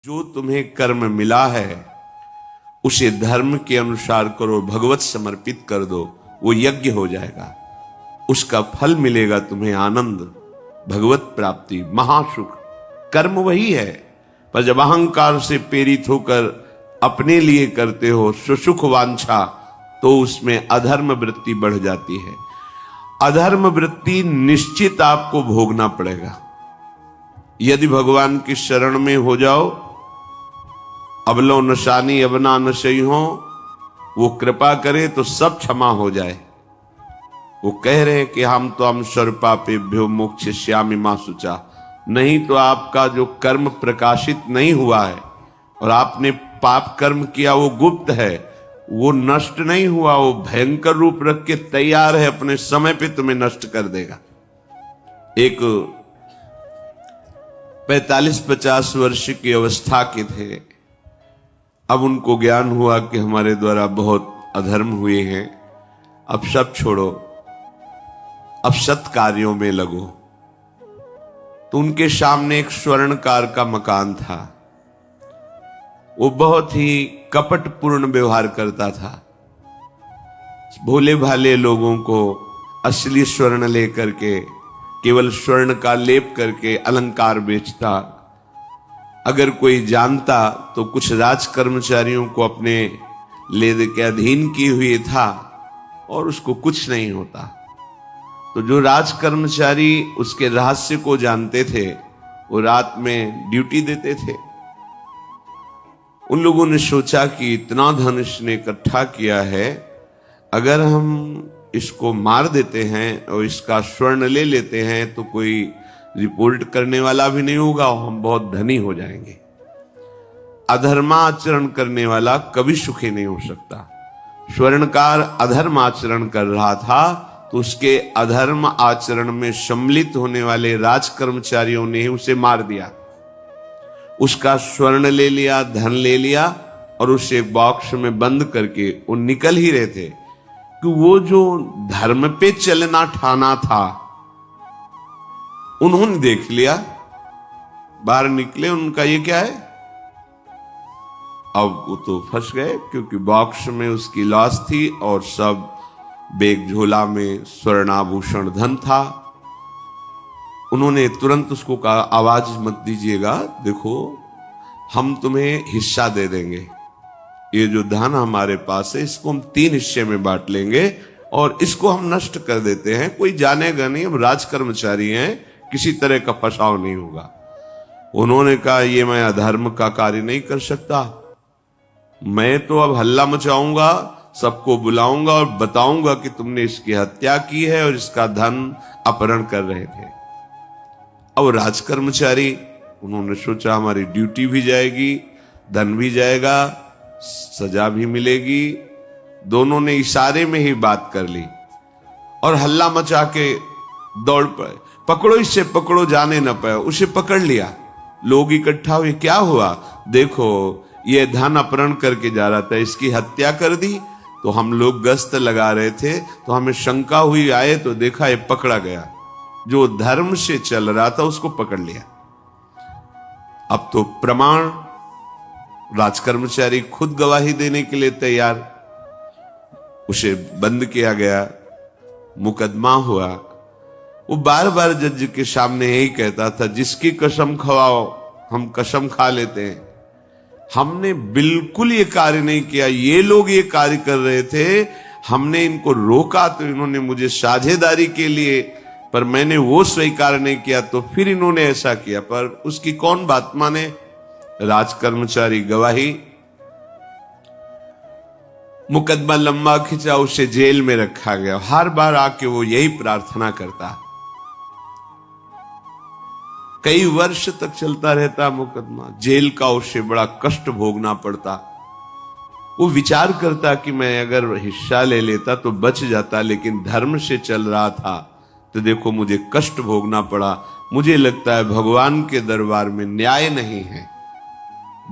जो तुम्हें कर्म मिला है उसे धर्म के अनुसार करो, भगवत समर्पित कर दो, वो यज्ञ हो जाएगा। उसका फल मिलेगा तुम्हें आनंद, भगवत प्राप्ति, महासुख। कर्म वही है, पर जब अहंकार से प्रेरित होकर अपने लिए करते हो सुसुख वांछा, तो उसमें अधर्म वृत्ति बढ़ जाती है। अधर्म वृत्ति निश्चित आपको भोगना पड़ेगा। यदि भगवान की शरण में हो जाओ, अबलो नशानी अबना नशई हो, वो कृपा करे तो सब क्षमा हो जाए। वो कह रहे कि हम तो हम सर्वपापेभ्यो मोक्षयिष्यामि मा शुचा। नहीं तो आपका जो कर्म प्रकाशित नहीं हुआ है और आपने पाप कर्म किया वो गुप्त है, वो नष्ट नहीं हुआ, वो भयंकर रूप रख के तैयार है, अपने समय पे तुम्हें नष्ट कर देगा। एक 45-50 वर्ष की अवस्था के थे। अब उनको ज्ञान हुआ कि हमारे द्वारा बहुत अधर्म हुए हैं, अब सब छोड़ो, अब सत् कार्यों में लगो। तो उनके सामने एक स्वर्णकार का मकान था। वो बहुत ही कपटपूर्ण व्यवहार करता था। भोले भाले लोगों को असली स्वर्ण लेकर के, केवल स्वर्ण का लेप करके अलंकार बेचता। अगर कोई जानता तो कुछ राज कर्मचारियों को अपने लेदे के अधीन किए हुए था और उसको कुछ नहीं होता। तो जो राज कर्मचारी उसके रहस्य को जानते थे, वो रात में ड्यूटी देते थे। उन लोगों ने सोचा कि इतना धन इसने इकट्ठा किया है, अगर हम इसको मार देते हैं और इसका स्वर्ण ले लेते हैं तो कोई रिपोर्ट करने वाला भी नहीं होगा और हम बहुत धनी हो जाएंगे। अधर्माचरण करने वाला कभी सुखी नहीं हो सकता। स्वर्णकार अधर्म आचरण कर रहा था, तो उसके अधर्म आचरण में सम्मिलित होने वाले राज कर्मचारियों ने उसे मार दिया। उसका स्वर्ण ले लिया, धन ले लिया और उसे बॉक्स में बंद करके वो निकल ही रहे थे कि वो जो धर्म पे चलना ठाना था उन्होंने देख लिया। बाहर निकले, उनका ये क्या है? अब वो तो फंस गए, क्योंकि बॉक्स में उसकी लाश थी और सब बैग झोला में स्वर्णाभूषण धन था। उन्होंने तुरंत उसको कहा, आवाज मत दीजिएगा, देखो हम तुम्हें हिस्सा दे देंगे। ये जो धन हमारे पास है इसको हम 3 हिस्से में बांट लेंगे और इसको हम नष्ट कर देते हैं, कोई जानेगा नहीं, हम राज कर्मचारी हैं, किसी तरह का फसाव नहीं होगा। उन्होंने कहा, ये मैं अधर्म का कार्य नहीं कर सकता, मैं तो अब हल्ला मचाऊंगा, सबको बुलाऊंगा और बताऊंगा कि तुमने इसकी हत्या की है और इसका धन अपहरण कर रहे थे। अब राज कर्मचारी, उन्होंने सोचा हमारी ड्यूटी भी जाएगी, धन भी जाएगा, सजा भी मिलेगी। दोनों ने इशारे में ही बात कर ली और हल्ला मचा के दौड़ पड़े, पकड़ो इससे, पकड़ो, जाने न पाए। उसे पकड़ लिया। लोग इकट्ठा हुए, क्या हुआ? देखो ये धन अपहरण करके जा रहा था, इसकी हत्या कर दी। तो हम लोग गश्त लगा रहे थे तो हमें शंका हुई, आए तो देखा ये पकड़ा गया। जो धर्म से चल रहा था उसको पकड़ लिया। अब तो प्रमाण, राज कर्मचारी खुद गवाही देने के लिए तैयार। उसे बंद किया गया, मुकदमा हुआ। वो बार बार जज के सामने यही कहता था, जिसकी कसम खवाओ हम कसम खा लेते हैं, हमने बिल्कुल ये कार्य नहीं किया, ये लोग ये कार्य कर रहे थे, हमने इनको रोका तो इन्होंने मुझे साझेदारी के लिए, पर मैंने वो स्वीकार नहीं किया तो फिर इन्होंने ऐसा किया। पर उसकी कौन बात माने? राज कर्मचारी गवाही। मुकदमा लंबा खिंचा, उसे जेल में रखा गया। हर बार आके वो यही प्रार्थना करता। कई वर्ष तक चलता रहता मुकदमा। जेल का उसे बड़ा कष्ट भोगना पड़ता। वो विचार करता कि मैं अगर हिस्सा ले लेता तो बच जाता, लेकिन धर्म से चल रहा था तो देखो मुझे कष्ट भोगना पड़ा। मुझे लगता है भगवान के दरबार में न्याय नहीं है,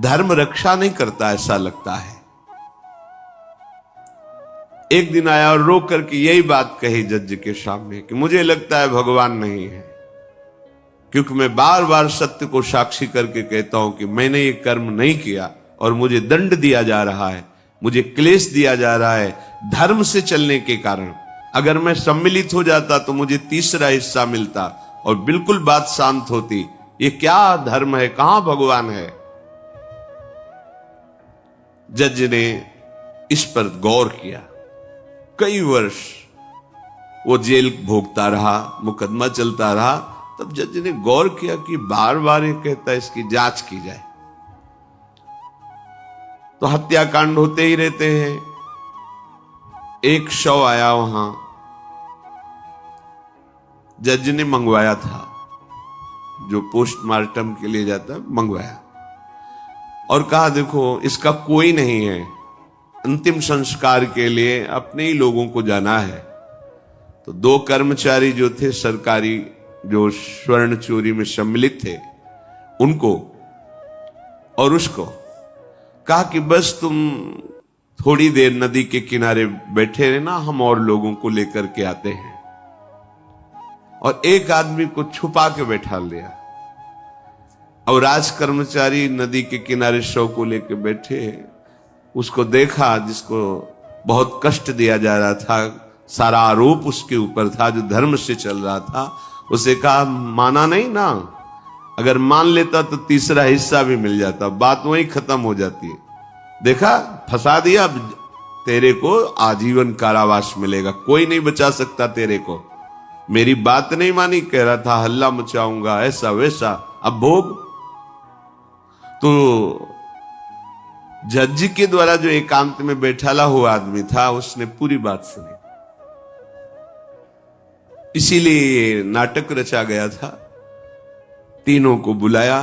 धर्म रक्षा नहीं करता, ऐसा लगता है। एक दिन आया और रो करके यही बात कही जज के सामने कि मुझे लगता है भगवान नहीं है, क्योंकि मैं बार बार सत्य को साक्षी करके कहता हूं कि मैंने ये कर्म नहीं किया और मुझे दंड दिया जा रहा है, मुझे क्लेश दिया जा रहा है धर्म से चलने के कारण। अगर मैं सम्मिलित हो जाता तो मुझे तीसरा हिस्सा मिलता और बिल्कुल बात शांत होती। ये क्या धर्म है, कहां भगवान है? जज ने इस पर गौर किया। कई वर्ष वो जेल भोगता रहा, मुकदमा चलता रहा। तब जज ने गौर किया कि बार बार ये कहता है, इसकी जांच की जाए। तो हत्याकांड होते ही रहते हैं। एक शव आया वहां, जज ने मंगवाया था, जो पोस्टमार्टम के लिए जाता है, मंगवाया और कहा देखो इसका कोई नहीं है, अंतिम संस्कार के लिए अपने ही लोगों को जाना है। तो 2 कर्मचारी जो थे सरकारी, जो स्वर्ण चोरी में सम्मिलित थे, उनको और उसको कहा कि बस तुम थोड़ी देर नदी के किनारे बैठे रहना, हम और लोगों को लेकर के आते हैं। और एक आदमी को छुपा के बैठा लिया और राज कर्मचारी नदी के किनारे शव को लेकर बैठे। उसको देखा जिसको बहुत कष्ट दिया जा रहा था, सारा आरोप उसके ऊपर था, जो धर्म से चल रहा था। उसे कहा माना नहीं ना, अगर मान लेता तो तीसरा हिस्सा भी मिल जाता, बात वहीं खत्म हो जाती है। देखा, फंसा दिया, तेरे को आजीवन कारावास मिलेगा, कोई नहीं बचा सकता तेरे को। मेरी बात नहीं मानी, कह रहा था हल्ला मचाऊंगा, ऐसा वैसा, अब भोग। तो जज के द्वारा जो एकांत में बैठाला हुआ आदमी था, उसने पूरी बात सुनी। इसीलिए ये नाटक रचा गया था। तीनों को बुलाया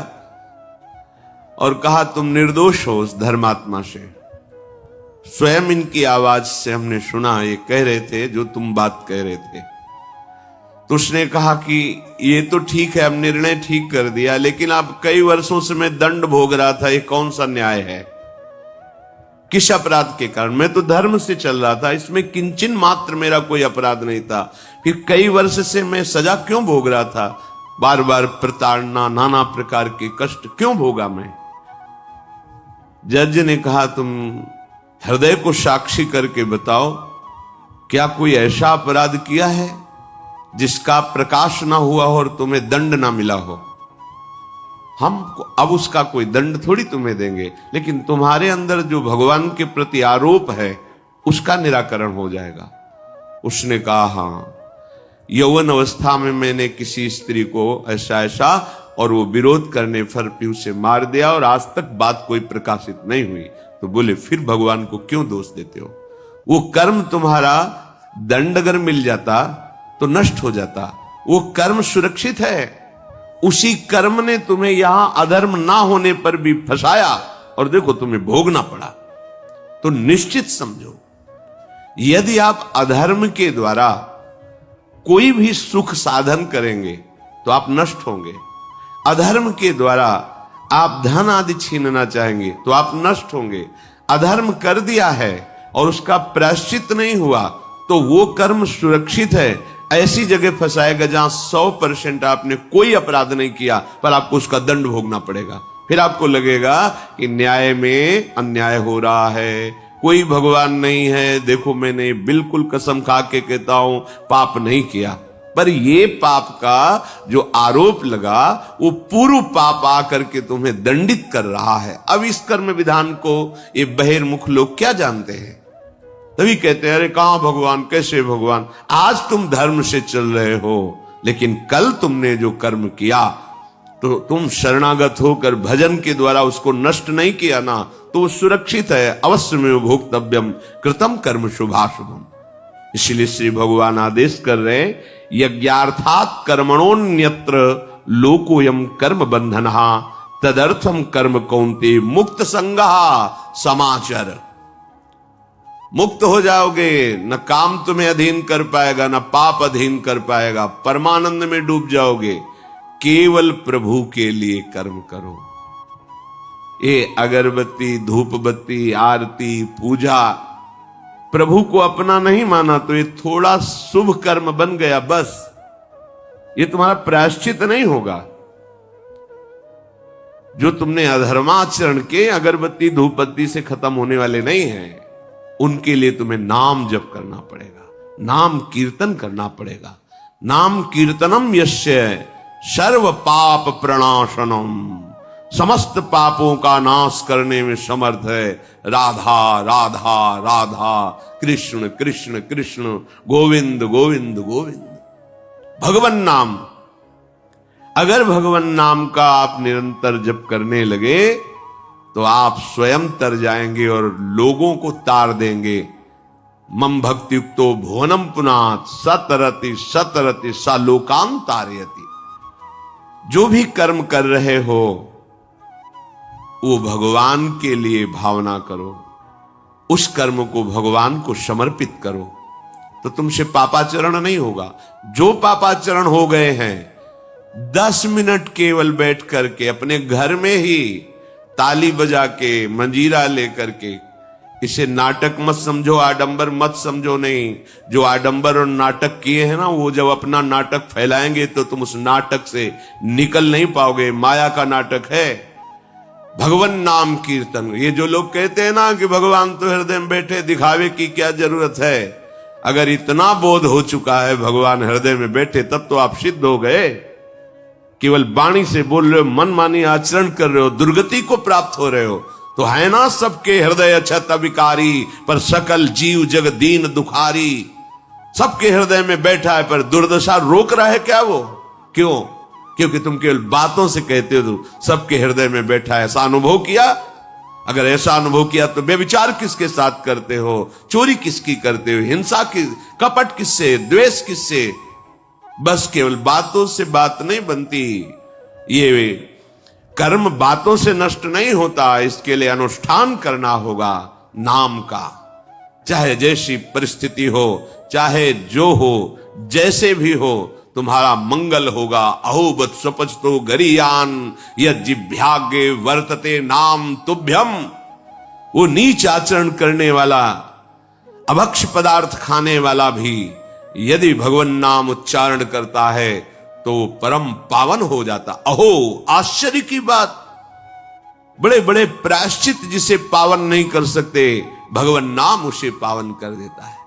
और कहा तुम निर्दोष हो उस धर्मात्मा से। स्वयं इनकी आवाज से हमने सुना, ये कह रहे थे जो तुम बात कह रहे थे। तो उसने कहा कि ये तो ठीक है, अब निर्णय ठीक कर दिया, लेकिन अब कई वर्षों से मैं दंड भोग रहा था, ये कौन सा न्याय है? किस अपराध के कारण? मैं तो धर्म से चल रहा था, इसमें किंचन मात्र मेरा कोई अपराध नहीं था, फिर कई वर्ष से मैं सजा क्यों भोग रहा था? बार बार प्रताड़ना, नाना प्रकार के कष्ट क्यों भोगा मैं? जज ने कहा तुम हृदय को साक्षी करके बताओ, क्या कोई ऐसा अपराध किया है जिसका प्रकाश ना हुआ हो और तुम्हें दंड ना मिला हो? हम अब उसका कोई दंड थोड़ी तुम्हें देंगे, लेकिन तुम्हारे अंदर जो भगवान के प्रति आरोप है उसका निराकरण हो जाएगा। उसने कहा हाँ, यौवन अवस्था में मैंने किसी स्त्री को ऐसा ऐसा, और वो विरोध करने पर भी उसे मार दिया और आज तक बात कोई प्रकाशित नहीं हुई। तो बोले फिर भगवान को क्यों दोष देते हो? वो कर्म तुम्हारा दंड अगर मिल जाता तो नष्ट हो जाता, वो कर्म सुरक्षित है। उसी कर्म ने तुम्हें यहां अधर्म ना होने पर भी फंसाया और देखो तुम्हें भोगना पड़ा। तो निश्चित समझो, यदि आप अधर्म के द्वारा कोई भी सुख साधन करेंगे तो आप नष्ट होंगे। अधर्म के द्वारा आप धन आदि छीनना चाहेंगे तो आप नष्ट होंगे। अधर्म कर दिया है और उसका प्रायश्चित नहीं हुआ तो वो कर्म सुरक्षित है। ऐसी जगह फंसाएगा जहां 100% आपने कोई अपराध नहीं किया पर आपको उसका दंड भोगना पड़ेगा। फिर आपको लगेगा कि न्याय में अन्याय हो रहा है, कोई भगवान नहीं है। देखो मैंने बिल्कुल कसम खा के कहता हूं पाप नहीं किया, पर ये पाप का जो आरोप लगा वो पूर्व पाप आकर के तुम्हें दंडित कर रहा है। अब इस कर्म विधान को ये बहिर्मुख लोग क्या जानते हैं? तभी कहते हैं अरे कहां भगवान, कैसे भगवान? आज तुम धर्म से चल रहे हो, लेकिन कल तुमने जो कर्म किया तो तुम शरणागत होकर भजन के द्वारा उसको नष्ट नहीं किया ना, तो सुरक्षित है। अवश्य में भोक्तव्यम कृतम कर्म शुभाशुभम। इसलिए श्री भगवान आदेश कर रहे हैं यज्ञार्थात् कर्मणोन्यत्र लोकोयम कर्म बंधनः तदर्थम कर्म कौन्ते मुक्त संगः समाचर। मुक्त हो जाओगे, न काम तुम्हें अधीन कर पाएगा, न पाप अधीन कर पाएगा, परमानंद में डूब जाओगे। केवल प्रभु के लिए कर्म करो। ये अगरबत्ती, धूप बत्ती, आरती, पूजा, प्रभु को अपना नहीं माना तो ये थोड़ा शुभ कर्म बन गया, बस ये तुम्हारा प्रायश्चित नहीं होगा। जो तुमने अधर्माचरण के अगरबत्ती धूपबत्ती से खत्म होने वाले नहीं हैं, उनके लिए तुम्हें नाम जप करना पड़ेगा, नाम कीर्तन करना पड़ेगा। नाम कीर्तनम यस्य सर्व पाप प्रणाशनम, समस्त पापों का नाश करने में समर्थ है। राधा राधा राधा, कृष्ण कृष्ण कृष्ण, गोविंद गोविंद गोविंद। भगवन नाम, अगर भगवन नाम का आप निरंतर जप करने लगे तो आप स्वयं तर जाएंगे और लोगों को तार देंगे। मम भक्तियुक्तो भुवनम पुनात सतरति सतरति सा लोकान तारयति। जो भी कर्म कर रहे हो वो भगवान के लिए भावना करो, उस कर्म को भगवान को समर्पित करो, तो तुमसे पापाचरण नहीं होगा। जो पापाचरण हो गए हैं 10 मिनट केवल बैठ करके अपने घर में ही ताली बजा के मंजीरा लेकर के, इसे नाटक मत समझो, आडंबर मत समझो। नहीं, जो आडंबर और नाटक किए हैं ना, वो जब अपना नाटक फैलाएंगे तो तुम उस नाटक से निकल नहीं पाओगे। माया का नाटक है। भगवान नाम कीर्तन, ये जो लोग कहते हैं ना कि भगवान तो हृदय में बैठे, दिखावे की क्या जरूरत है। अगर इतना बोध हो चुका है भगवान हृदय में बैठे, तब तो आप सिद्ध हो गए। केवल वाणी से बोल रहे हो, मन मानी आचरण कर रहे हो, दुर्गति को प्राप्त हो रहे हो, तो है ना सबके हृदय अछत अविकारी, पर सकल जीव जग दीन दुखारी। सबके हृदय में बैठा है, पर दुर्दशा रोक रहा है क्या वो? क्यों? क्योंकि तुम केवल बातों से कहते हो तो सबके हृदय में बैठा है। ऐसा अनुभव किया? अगर ऐसा अनुभव किया तो बेविचार किसके साथ करते हो, चोरी किसकी करते हो, हिंसा की, कपट किससे, द्वेष किससे? बस केवल बातों से बात नहीं बनती। ये कर्म बातों से नष्ट नहीं होता, इसके लिए अनुष्ठान करना होगा नाम का। चाहे जैसी परिस्थिति हो, चाहे जो हो, जैसे भी हो, तुम्हारा मंगल होगा। अहोबत स्वपचतो गरीयान यज्जिभ्यागे वर्तते नाम तुभ्यम। वो नीच आचरण करने वाला, अभक्ष पदार्थ खाने वाला भी यदि भगवान नाम उच्चारण करता है तो परम पावन हो जाता। अहो, आश्चर्य की बात, बड़े बड़े प्रायश्चित जिसे पावन नहीं कर सकते, भगवान नाम उसे पावन कर देता है।